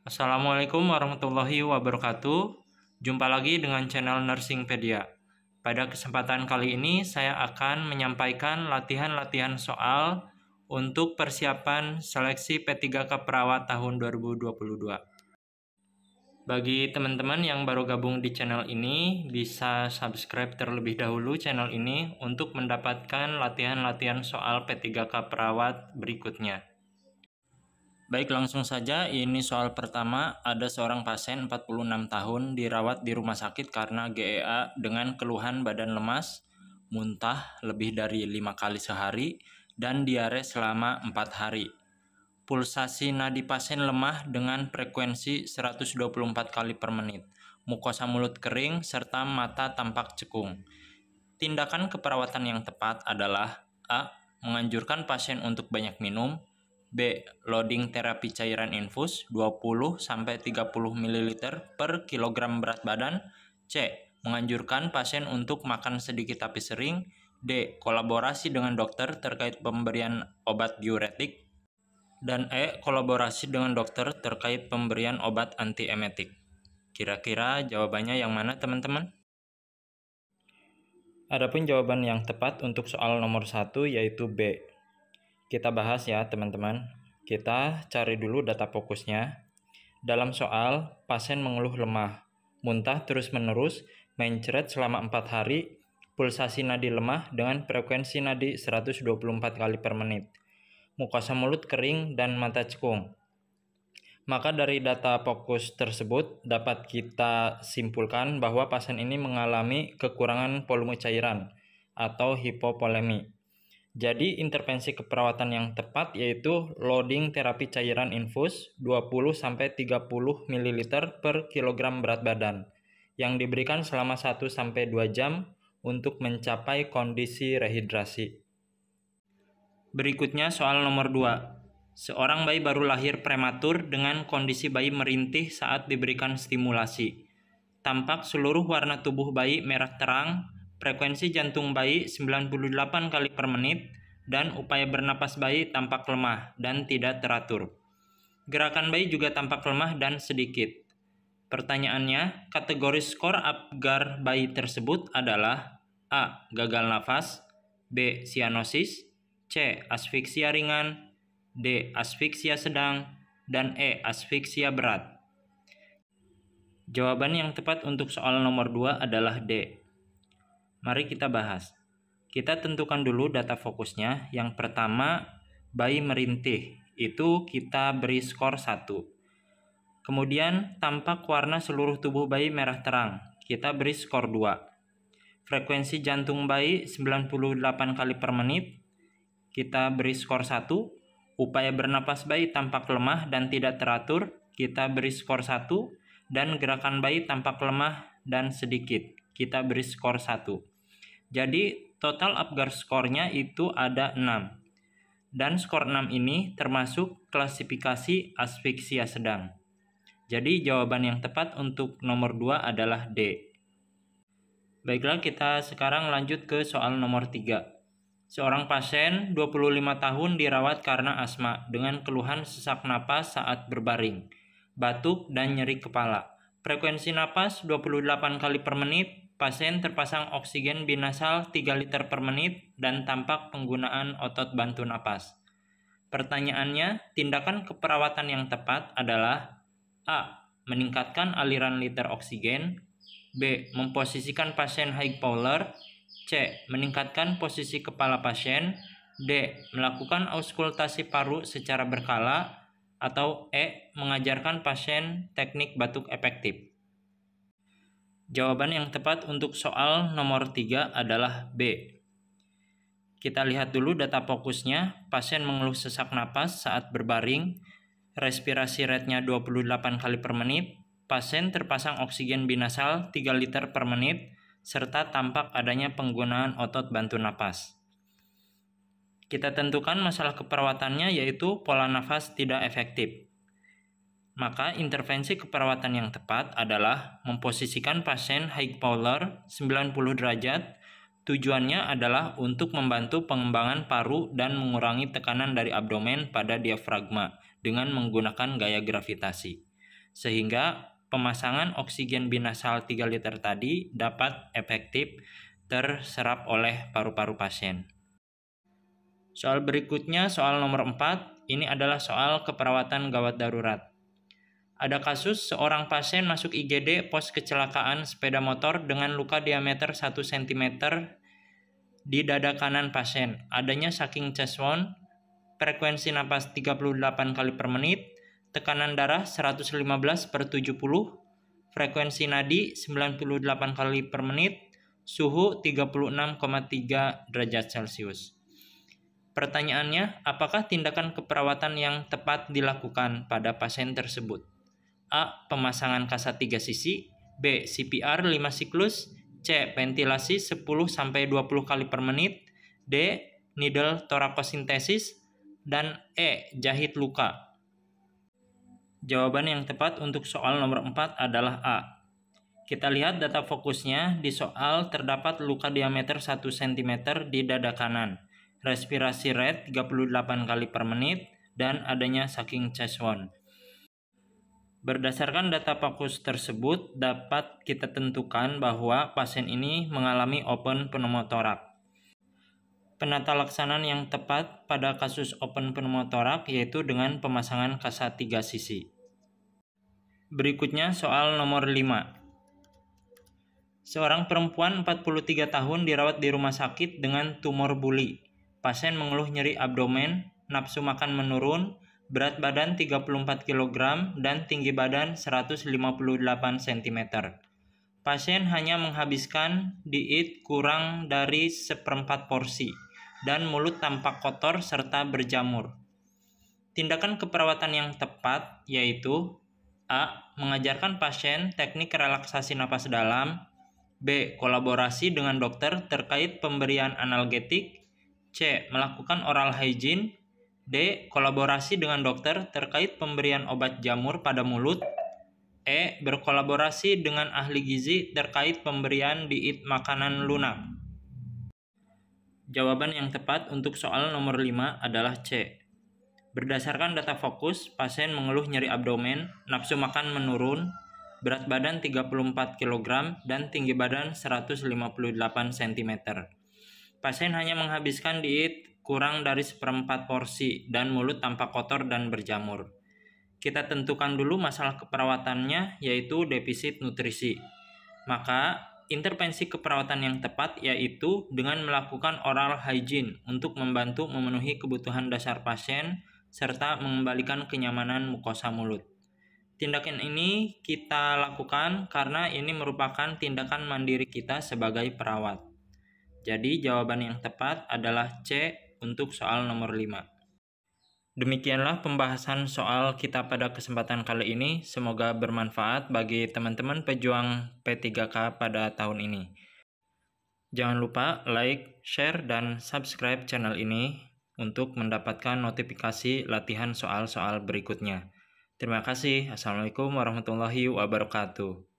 Assalamualaikum warahmatullahi wabarakatuh. Jumpa lagi dengan channel Nursingpedia. Pada kesempatan kali ini saya akan menyampaikan latihan-latihan soal untuk persiapan seleksi P3K Perawat tahun 2022. Bagi teman-teman yang baru gabung di channel ini, bisa subscribe terlebih dahulu channel ini untuk mendapatkan latihan-latihan soal P3K Perawat berikutnya. Baik, langsung saja. Ini soal pertama. Ada seorang pasien 46 tahun dirawat di rumah sakit karena GEA dengan keluhan badan lemas, muntah lebih dari 5 kali sehari, dan diare selama 4 hari. Pulsasi nadi pasien lemah dengan frekuensi 124 kali per menit. Mukosa mulut kering serta mata tampak cekung. Tindakan keperawatan yang tepat adalah A. Menganjurkan pasien untuk banyak minum. B. Loading terapi cairan infus 20-30 ml per kilogram berat badan. C. Menganjurkan pasien untuk makan sedikit tapi sering. D. Kolaborasi dengan dokter terkait pemberian obat diuretik. Dan E. Kolaborasi dengan dokter terkait pemberian obat antiemetik. Kira-kira jawabannya yang mana, teman-teman? Adapun jawaban yang tepat untuk soal nomor 1 yaitu B. Kita bahas ya teman-teman. Kita cari dulu data fokusnya. Dalam soal, pasien mengeluh lemah, muntah terus-menerus, mencret selama 4 hari, pulsasi nadi lemah dengan frekuensi nadi 124 kali per menit, mukosa mulut kering dan mata cekung. Maka dari data fokus tersebut dapat kita simpulkan bahwa pasien ini mengalami kekurangan volume cairan atau hipovolemi. Jadi intervensi keperawatan yang tepat yaitu loading terapi cairan infus 20-30 ml per kilogram berat badan yang diberikan selama 1-2 jam untuk mencapai kondisi rehidrasi. Berikutnya soal nomor 2. Seorang bayi baru lahir prematur dengan kondisi bayi merintih saat diberikan stimulasi. Tampak seluruh warna tubuh bayi merah terang, frekuensi jantung bayi 98 kali per menit, dan upaya bernapas bayi tampak lemah dan tidak teratur. Gerakan bayi juga tampak lemah dan sedikit. Pertanyaannya, kategori skor Apgar bayi tersebut adalah A. Gagal nafas, B. Sianosis, C. Asfiksia ringan, D. Asfiksia sedang, dan E. Asfiksia berat. Jawaban yang tepat untuk soal nomor 2 adalah D. Mari kita bahas. Kita tentukan dulu data fokusnya. Yang pertama, bayi merintih. Itu kita beri skor 1. Kemudian, tampak warna seluruh tubuh bayi merah terang. Kita beri skor 2. Frekuensi jantung bayi 98 kali per menit. Kita beri skor 1. Upaya bernapas bayi tampak lemah dan tidak teratur. Kita beri skor 1. Dan gerakan bayi tampak lemah dan sedikit. Kita beri skor 1. Jadi total Apgar skornya itu ada 6. Dan skor 6 ini termasuk klasifikasi asfiksia sedang. Jadi jawaban yang tepat untuk nomor 2 adalah D. Baiklah, kita sekarang lanjut ke soal nomor 3. Seorang pasien 25 tahun dirawat karena asma dengan keluhan sesak napas saat berbaring, batuk dan nyeri kepala. Frekuensi napas 28 kali per menit, pasien terpasang oksigen binasal 3 liter per menit, dan tampak penggunaan otot bantu napas. Pertanyaannya, tindakan keperawatan yang tepat adalah A. Meningkatkan aliran liter oksigen, B. Memposisikan pasien high power, C. Meningkatkan posisi kepala pasien, D. Melakukan auskultasi paru secara berkala, atau E. Mengajarkan pasien teknik batuk efektif. Jawaban yang tepat untuk soal nomor 3 adalah B. Kita lihat dulu data fokusnya. Pasien mengeluh sesak napas saat berbaring, respirasi rate-nya 28 kali per menit, pasien terpasang oksigen binasal 3 liter per menit, serta tampak adanya penggunaan otot bantu napas. Kita tentukan masalah keperawatannya yaitu pola nafas tidak efektif. Maka intervensi keperawatan yang tepat adalah memposisikan pasien high power 90 derajat. Tujuannya adalah untuk membantu pengembangan paru dan mengurangi tekanan dari abdomen pada diafragma dengan menggunakan gaya gravitasi. sehingga pemasangan oksigen binasal 3 liter tadi dapat efektif terserap oleh paru-paru pasien. Soal berikutnya, soal nomor 4, ini adalah soal keperawatan gawat darurat. Ada kasus seorang pasien masuk IGD pos kecelakaan sepeda motor dengan luka diameter 1 cm di dada kanan pasien. Adanya sucking chest wound, frekuensi napas 38 kali per menit, tekanan darah 115/70, frekuensi nadi 98 kali per menit, suhu 36,3 derajat Celcius. Pertanyaannya, apakah tindakan keperawatan yang tepat dilakukan pada pasien tersebut? A. Pemasangan kasa 3 sisi, B. CPR 5 siklus, C. Ventilasi 10-20 kali per menit, D. Needle torakosintesis, dan E. Jahit luka. Jawaban yang tepat untuk soal nomor 4 adalah A. Kita lihat data fokusnya. Di soal terdapat luka diameter 1 cm di dada kanan, respirasi rate 38 kali per menit, dan adanya sucking chest wound. Berdasarkan data fokus tersebut, dapat kita tentukan bahwa pasien ini mengalami open pneumotorak. Penata laksanaan yang tepat pada kasus open pneumotorak yaitu dengan pemasangan kasa 3 sisi. Berikutnya soal nomor 5. Seorang perempuan 43 tahun dirawat di rumah sakit dengan tumor buli. Pasien mengeluh nyeri abdomen, nafsu makan menurun, berat badan 34 kg, dan tinggi badan 158 cm. Pasien hanya menghabiskan diet kurang dari 1/4 porsi, dan mulut tampak kotor serta berjamur. Tindakan keperawatan yang tepat yaitu A. Mengajarkan pasien teknik relaksasi napas dalam, B. Kolaborasi dengan dokter terkait pemberian analgetik, C. Melakukan oral hygiene, D. Kolaborasi dengan dokter terkait pemberian obat jamur pada mulut, E. Berkolaborasi dengan ahli gizi terkait pemberian diet makanan lunak. Jawaban yang tepat untuk soal nomor 5 adalah C. Berdasarkan data fokus, pasien mengeluh nyeri abdomen, nafsu makan menurun, berat badan 34 kg, dan tinggi badan 158 cm. Pasien hanya menghabiskan diet kurang dari 1/4 porsi, dan mulut tampak kotor dan berjamur. Kita tentukan dulu masalah keperawatannya, yaitu defisit nutrisi. Maka, intervensi keperawatan yang tepat yaitu dengan melakukan oral hygiene untuk membantu memenuhi kebutuhan dasar pasien, serta mengembalikan kenyamanan mukosa mulut. Tindakan ini kita lakukan karena ini merupakan tindakan mandiri kita sebagai perawat. Jadi, jawaban yang tepat adalah C untuk soal nomor 5. Demikianlah pembahasan soal kita pada kesempatan kali ini. Semoga bermanfaat bagi teman-teman pejuang P3K pada tahun ini. Jangan lupa like, share, dan subscribe channel ini untuk mendapatkan notifikasi latihan soal-soal berikutnya. Terima kasih. Assalamualaikum warahmatullahi wabarakatuh.